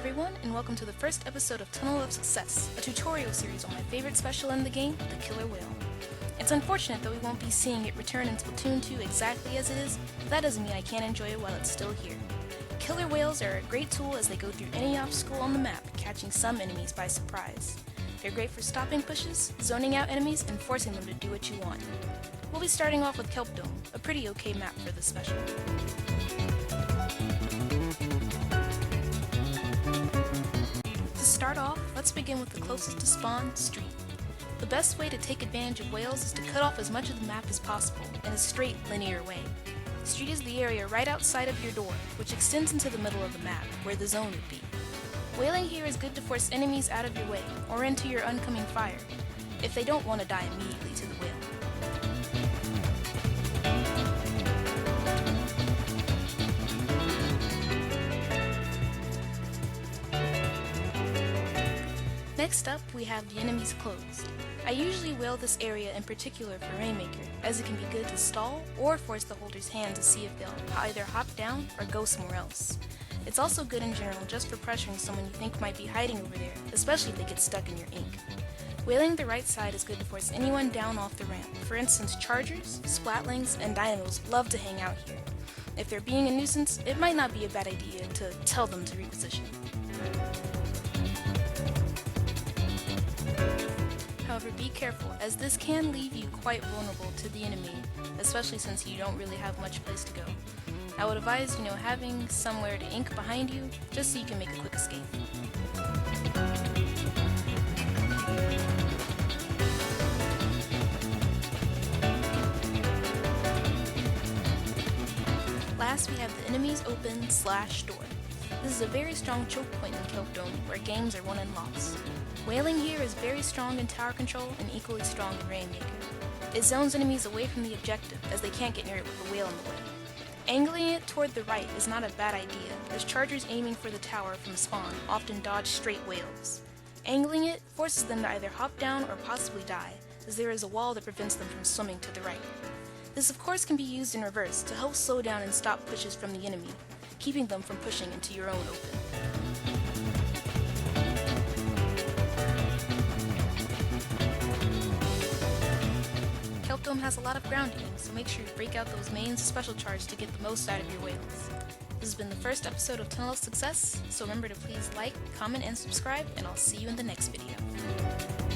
everyone, and welcome to the first episode of Tunnel of Success, a tutorial series on my favorite special in the game, the Killer Wail. It's unfortunate that we won't be seeing it return in Splatoon 2 exactly as it is, but that doesn't mean I can't enjoy it while it's still here. Killer Wails are a great tool as they go through any obstacle on the map, catching some enemies by surprise. They're great for stopping pushes, zoning out enemies, and forcing them to do what you want. We'll be starting off with Kelp, a pretty okay map for this special. To start off, let's begin with the closest to spawn, Street. The best way to take advantage of whales is to cut off as much of the map as possible in a straight, linear way. Street is the area right outside of your door, which extends into the middle of the map, where the zone would be. Whaling here is good to force enemies out of your way, or into your oncoming fire, if they don't want to die immediately to the whale. Next up, we have the enemies closed. I usually whale this area in particular for Rainmaker, as it can be good to stall or force the holder's hand to see if they'll either hop down or go somewhere else. It's also good in general just for pressuring someone you think might be hiding over there, especially if they get stuck in your ink. Whaling the right side is good to force anyone down off the ramp. For instance, chargers, splatlings, and dynamos love to hang out here. If they're being a nuisance, it might not be a bad idea to tell them to reposition. However, be careful, as this can leave you quite vulnerable to the enemy, especially since you don't really have much place to go. I would advise, having somewhere to ink behind you, just so you can make a quick escape. Last, we have the enemies open/door. This is a very strong choke point in Kelp, where games are won and lost. Whaling here is very strong in tower control and equally strong in Rainmaker. It zones enemies away from the objective, as they can't get near it with a whale in the way. Angling it toward the right is not a bad idea, as chargers aiming for the tower from spawn often dodge straight whales. Angling it forces them to either hop down or possibly die, as there is a wall that prevents them from swimming to the right. This of course can be used in reverse to help slow down and stop pushes from the enemy, keeping them from pushing into your own open. Kelp has a lot of grounding, so make sure you break out those mains special charge to get the most out of your whales. This has been the first episode of Tunnel of Success, so remember to please like, comment, and subscribe, and I'll see you in the next video.